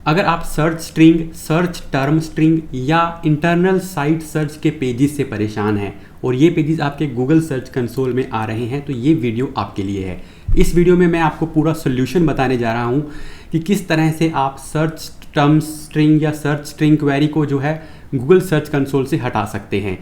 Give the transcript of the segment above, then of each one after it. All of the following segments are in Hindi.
अगर आप search string, search term string या इंटरनल साइट सर्च के पेजेस से परेशान हैं और ये पेजेस आपके गूगल सर्च कंसोल में आ रहे हैं तो ये वीडियो आपके लिए है। इस वीडियो में मैं आपको पूरा सोल्यूशन बताने जा रहा हूँ कि किस तरह से आप सर्च टर्म स्ट्रिंग या सर्च स्ट्रिंग क्वेरी को जो है गूगल सर्च कंसोल से हटा सकते हैं।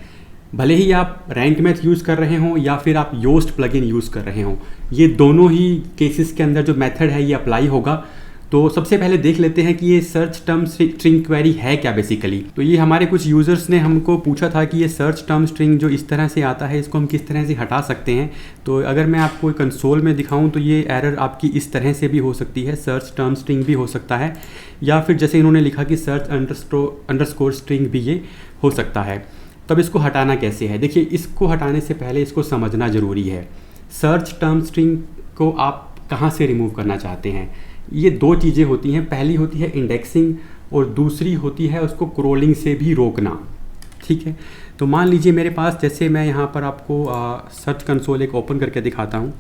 भले ही आप रैंक मैथ यूज़ कर रहे हों या फिर आप योस्ट प्लगइन यूज़ कर रहे हों, ये दोनों ही केसेस के अंदर जो मेथड है ये अप्लाई होगा। तो सबसे पहले देख लेते हैं कि ये सर्च टर्म स्ट्रिंग क्वेरी है क्या बेसिकली। तो ये हमारे कुछ यूज़र्स ने हमको पूछा था कि ये सर्च टर्म स्ट्रिंग जो इस तरह से आता है इसको हम किस तरह से हटा सकते हैं। तो अगर मैं आपको कंसोल में दिखाऊं तो ये एरर आपकी इस तरह से भी हो सकती है, सर्च टर्म स्ट्रिंग भी हो सकता है, या फिर जैसे इन्होंने लिखा कि सर्च अंडरस्कोर स्ट्रिंग भी ये हो सकता है। तब इसको हटाना कैसे है, देखिए इसको हटाने से पहले इसको समझना ज़रूरी है। सर्च टर्म स्ट्रिंग को आप कहाँ से रिमूव करना चाहते हैं, ये दो चीज़ें होती हैं। पहली होती है इंडेक्सिंग और दूसरी होती है उसको क्रोलिंग से भी रोकना। ठीक है, तो मान लीजिए मेरे पास, जैसे मैं यहाँ पर आपको सर्च कंसोल एक ओपन करके दिखाता हूँ।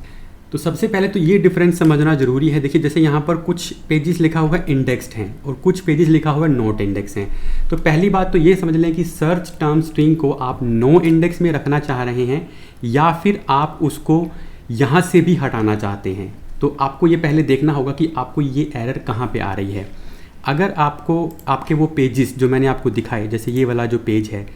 तो सबसे पहले तो ये डिफरेंस समझना ज़रूरी है। देखिए जैसे यहाँ पर कुछ पेजेस लिखा हुआ है इंडेक्स्ड हैं और कुछ पेजेस लिखा हुआ है नोट इंडेक्स हैं। तो पहली बात तो ये समझ लें कि सर्च टर्म स्ट्रिंग को आप नो इंडेक्स में रखना चाह रहे हैं या फिर आप उसको यहाँ से भी हटाना चाहते हैं। तो आपको ये पहले देखना होगा कि आपको ये एरर कहाँ पे आ रही है। अगर आपको आपके वो पेजेस जो मैंने आपको दिखाए, जैसे ये वाला जो पेज है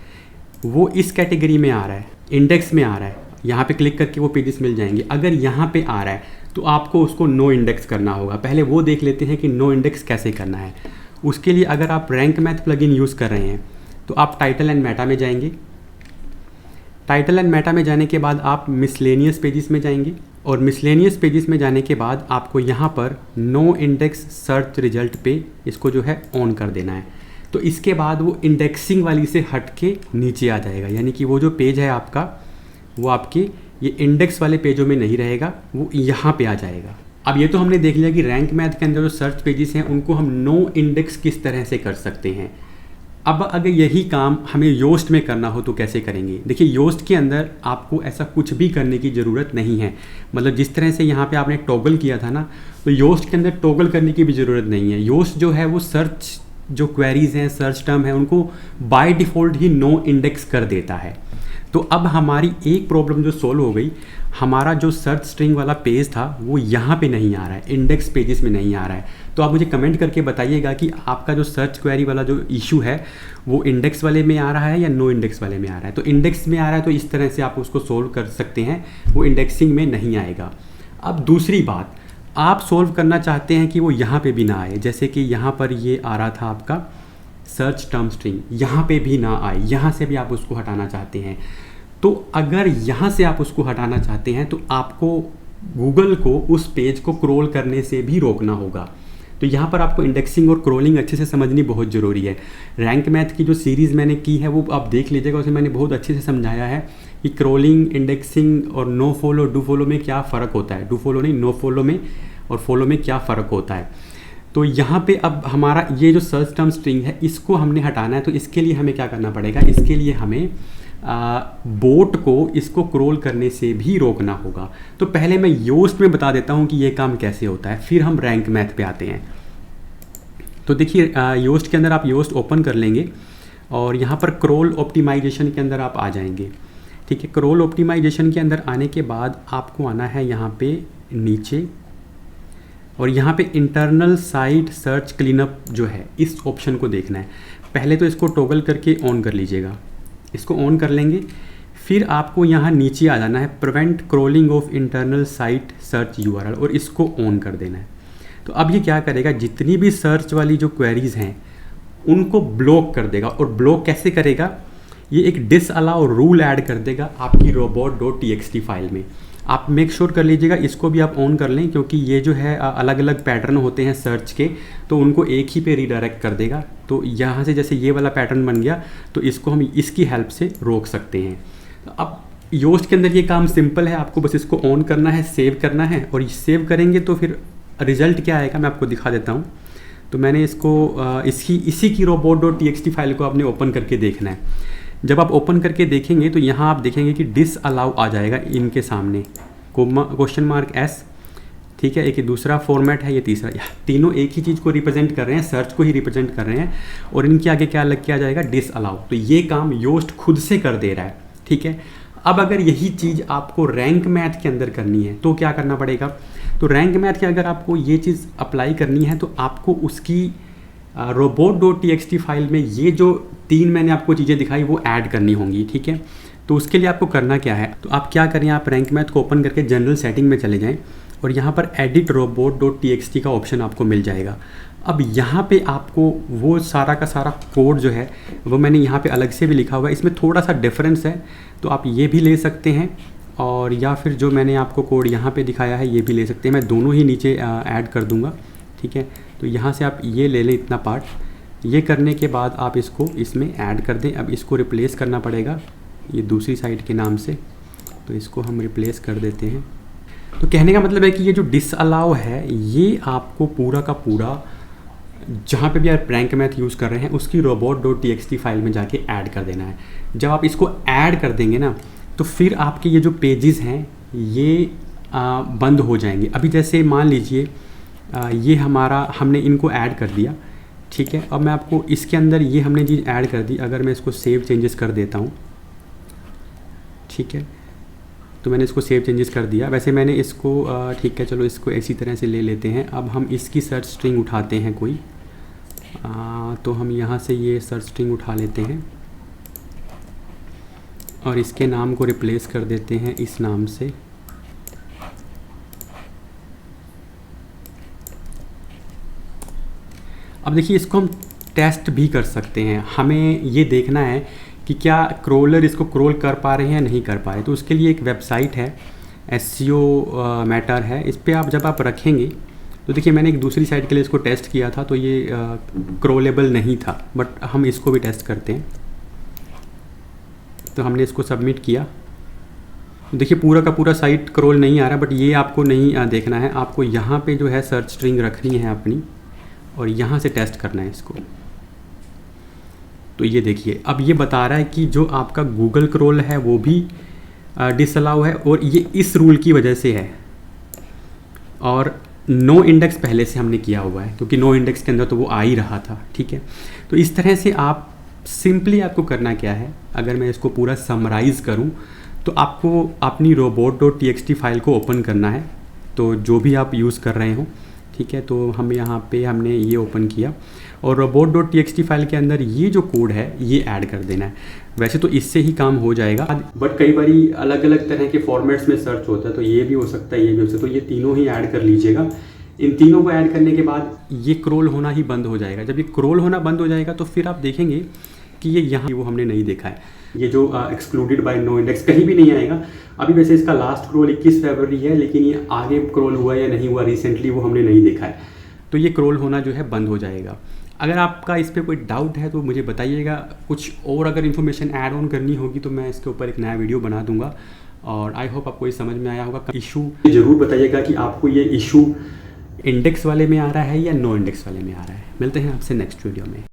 वो इस कैटेगरी में आ रहा है, इंडेक्स में आ रहा है, यहाँ पे क्लिक करके वो पेजेस मिल जाएंगे। अगर यहाँ पे आ रहा है तो आपको उसको नो इंडेक्स करना होगा। पहले वो देख लेते हैं कि नो इंडेक्स कैसे करना है। उसके लिए अगर आप रैंक मैथ प्लगइन यूज़ कर रहे हैं तो आप टाइटल एंड मेटा में जाएंगे। टाइटल एंड मेटा में जाने के बाद आप मिसलेनियस पेजेस में जाएंगे और मिसलेनियस पेजेस में जाने के बाद आपको यहाँ पर नो इंडेक्स सर्च रिजल्ट पे इसको जो है ऑन कर देना है। तो इसके बाद वो इंडेक्सिंग वाली से हट के नीचे आ जाएगा, यानी कि वो जो पेज है आपका वो आपके ये इंडेक्स वाले पेजों में नहीं रहेगा, वो यहाँ पे आ जाएगा। अब ये तो हमने देख लिया कि रैंक मैथ के अंदर जो सर्च पेजेस हैं उनको हम नो इंडेक्स किस तरह से कर सकते हैं। अब अगर यही काम हमें योस्ट में करना हो तो कैसे करेंगे। देखिए योस्ट के अंदर आपको ऐसा कुछ भी करने की ज़रूरत नहीं है। मतलब जिस तरह से यहाँ पे आपने टॉगल किया था ना, तो योस्ट के अंदर टॉगल करने की भी ज़रूरत नहीं है। योस्ट जो है वो सर्च जो क्वेरीज़ हैं, सर्च टर्म है, उनको बाय डिफ़ॉल्ट ही नो इंडेक्स कर देता है। तो अब हमारी एक प्रॉब्लम जो सोल्व हो गई, हमारा जो सर्च स्ट्रिंग वाला पेज था वो यहाँ पे नहीं आ रहा है, इंडेक्स पेजेस में नहीं आ रहा है। तो आप मुझे कमेंट करके बताइएगा कि आपका जो सर्च क्वेरी वाला जो इशू है वो इंडेक्स वाले में आ रहा है या नो इंडेक्स वाले में आ रहा है। तो इंडेक्स में आ रहा है तो इस तरह से आप उसको सोल्व कर सकते हैं, वो इंडेक्सिंग में नहीं आएगा। अब दूसरी बात, आप सोल्व करना चाहते हैं कि वो यहाँ पर भी ना आए। जैसे कि यहाँ पर ये आ रहा था आपका सर्च टर्म स्ट्रिंग, यहाँ पे भी ना आए, यहाँ से भी आप उसको हटाना चाहते हैं। तो अगर यहाँ से आप उसको हटाना चाहते हैं तो आपको गूगल को उस पेज को क्रोल करने से भी रोकना होगा। तो यहाँ पर आपको इंडेक्सिंग और क्रोलिंग अच्छे से समझनी बहुत ज़रूरी है। रैंक मैथ की जो सीरीज़ मैंने की है वो आप देख लीजिएगा, उसमें मैंने बहुत अच्छे से समझाया है कि क्रोलिंग, इंडेक्सिंग और नो फॉलो, डू फॉलो में क्या फ़र्क होता है। डू फॉलो नहीं, नो फॉलो में और फॉलो में क्या फ़र्क होता है। तो यहाँ पे अब हमारा ये जो सर्च टर्म स्ट्रिंग है इसको हमने हटाना है। तो इसके लिए हमें क्या करना पड़ेगा, इसके लिए हमें बोट को इसको क्रोल करने से भी रोकना होगा। तो पहले मैं योस्ट में बता देता हूँ कि ये काम कैसे होता है, फिर हम रैंक मैथ पे आते हैं। तो देखिए योस्ट के अंदर आप योस्ट ओपन कर लेंगे और यहाँ पर क्रोल ऑप्टिमाइजेशन के अंदर आप आ जाएंगे। ठीक है, क्रोल ऑप्टिमाइजेशन के अंदर आने के बाद आपको आना है यहाँ पे नीचे और यहाँ पे इंटरनल साइट सर्च क्लीनअप जो है इस ऑप्शन को देखना है। पहले तो इसको टॉगल करके ऑन कर लीजिएगा, इसको ऑन कर लेंगे। फिर आपको यहाँ नीचे आ जाना है prevent crawling of internal site search URL और इसको ऑन कर देना है। तो अब ये क्या करेगा, जितनी भी सर्च वाली जो क्वेरीज़ हैं उनको ब्लॉक कर देगा। और ब्लॉक कैसे करेगा, ये एक डिसअलाउ रूल ऐड कर देगा आपकी robot.txt फाइल में। आप मेक श्योर कर लीजिएगा इसको भी आप ऑन कर लें, क्योंकि ये जो है अलग अलग पैटर्न होते हैं सर्च के, तो उनको एक ही पे रीडायरेक्ट कर देगा। तो यहाँ से जैसे ये वाला पैटर्न बन गया तो इसको हम इसकी हेल्प से रोक सकते हैं। अब योस्ट के अंदर ये काम सिंपल है, आपको बस इसको ऑन करना है, सेव करना है और सेव करेंगे तो फिर रिजल्ट क्या आएगा मैं आपको दिखा देता हूँ। तो मैंने इसको इसी की robot.txt फाइल को आपने ओपन करके देखना है। जब आप ओपन करके देखेंगे तो यहाँ आप देखेंगे कि डिसअलाउ आ जाएगा इनके सामने, क्वेश्चन मार्क एस। ठीक है, एक दूसरा फॉर्मेट है, ये तीसरा। तीनों एक ही चीज़ को रिप्रेजेंट कर रहे हैं, सर्च को ही रिप्रेजेंट कर रहे हैं। और इनके आगे क्या लग के आ जाएगा, डिसअलाउ। तो ये काम योस्ट खुद से कर दे रहा है, ठीक है। अब अगर यही चीज़ आपको रैंक मैथ के अंदर करनी है तो क्या करना पड़ेगा, तो रैंक मैथ के अगर आपको ये चीज़ अप्लाई करनी है तो आपको उसकी robot.txt फाइल में ये जो 3 मैंने आपको चीज़ें दिखाई वो ऐड करनी होंगी, ठीक है। तो उसके लिए आपको करना क्या है, तो आप क्या करें, आप रैंक मैथ को ओपन करके जनरल सेटिंग में चले जाएं और यहाँ पर एडिट robot.txt का ऑप्शन आपको मिल जाएगा। अब यहाँ पे आपको वो सारा का सारा कोड जो है वो मैंने यहाँ पे अलग से भी लिखा हुआ है, इसमें थोड़ा सा डिफरेंस है तो आप ये भी ले सकते हैं, और या फिर जो मैंने आपको कोड यहाँ पे दिखाया है ये भी ले सकते हैं। मैं दोनों ही नीचे ऐड कर दूँगा, ठीक है। तो यहाँ से आप ये ले लें इतना पार्ट, ये करने के बाद आप इसको इसमें ऐड कर दें। अब इसको रिप्लेस करना पड़ेगा ये दूसरी साइड के नाम से, तो इसको हम रिप्लेस कर देते हैं। तो कहने का मतलब है कि ये जो डिसअलाउ है ये आपको पूरा का पूरा जहाँ पे भी आप रैंक मैथ यूज़ कर रहे हैं उसकी robot.txt फाइल में जाके ऐड कर देना है। जब आप इसको ऐड कर देंगे ना तो फिर आपके ये जो पेजेस हैं ये बंद हो जाएंगे। अभी जैसे मान लीजिए ये हमने इनको ऐड कर दिया, ठीक है। अब मैं आपको इसके अंदर ये हमने चीज़ ऐड कर दी, अगर मैं इसको सेव चेंजेस कर देता हूँ, ठीक है। तो मैंने इसको सेव चेंजेस कर दिया। वैसे मैंने इसको ठीक है, चलो इसको इसी तरह से ले लेते हैं। अब हम इसकी सर्च स्ट्रिंग उठाते हैं कोई, तो हम यहाँ से ये सर्च स्ट्रिंग उठा लेते हैं और इसके नाम को रिप्लेस कर देते हैं इस नाम से। अब देखिए इसको हम टेस्ट भी कर सकते हैं। हमें ये देखना है कि क्या क्रोलर इसको क्रोल कर पा रहे हैं या नहीं कर पा रहे। तो उसके लिए एक वेबसाइट है, SEO मैटर है, इस पर जब आप रखेंगे तो देखिए मैंने एक दूसरी साइट के लिए इसको टेस्ट किया था तो ये क्रोलेबल नहीं था, बट हम इसको भी टेस्ट करते हैं। तो हमने इसको सबमिट किया, देखिए पूरा का पूरा साइट क्रोल नहीं आ रहा, बट ये आपको नहीं देखना है। आपको यहाँ पे जो है सर्च स्ट्रिंग रखनी है अपनी और यहाँ से टेस्ट करना है इसको। तो ये देखिए अब ये बता रहा है कि जो आपका गूगल क्रोल है वो भी डिसअलाउ है और ये इस रूल की वजह से है। और नो इंडेक्स पहले से हमने किया हुआ है क्योंकि नो इंडेक्स के अंदर तो वो आ ही रहा था, ठीक है। तो इस तरह से आप सिंपली आपको करना क्या है, अगर मैं इसको पूरा समराइज़ करूं तो आपको अपनी robot.txt फाइल को ओपन करना है, तो जो भी आप यूज़ कर रहे हो, ठीक है। तो हम यहाँ पे हमने ये ओपन किया और robot.txt फाइल के अंदर ये जो कोड है ये ऐड कर देना है। वैसे तो इससे ही काम हो जाएगा, बट कई बारी अलग अलग तरह के फॉर्मेट्स में सर्च होता है, तो ये भी हो सकता है, ये भी हो सकता है। तो ये तीनों ही ऐड कर लीजिएगा। इन तीनों को ऐड करने के बाद ये क्रोल होना ही बंद हो जाएगा। जब ये क्रोल होना बंद हो जाएगा तो फिर आप देखेंगे कि ये यहाँ वो हमने नहीं देखा है, ये जो एक्सक्लूडेड बाय नो इंडेक्स कहीं भी नहीं आएगा। अभी वैसे इसका लास्ट क्रोल 21 फरवरी है, लेकिन ये आगे क्रोल हुआ या नहीं हुआ रिसेंटली वो हमने नहीं देखा है। तो ये क्रोल होना जो है बंद हो जाएगा। अगर आपका इस पर कोई डाउट है तो मुझे बताइएगा। कुछ और अगर इन्फॉर्मेशन ऐड ऑन करनी होगी तो मैं इसके ऊपर एक नया वीडियो बना दूंगा। और आई होप आपको ये समझ में आया होगा। इशू ज़रूर बताइएगा कि आपको ये इशू इंडेक्स वाले में आ रहा है या नो इंडेक्स वाले में आ रहा है। मिलते हैं आपसे नेक्स्ट वीडियो में।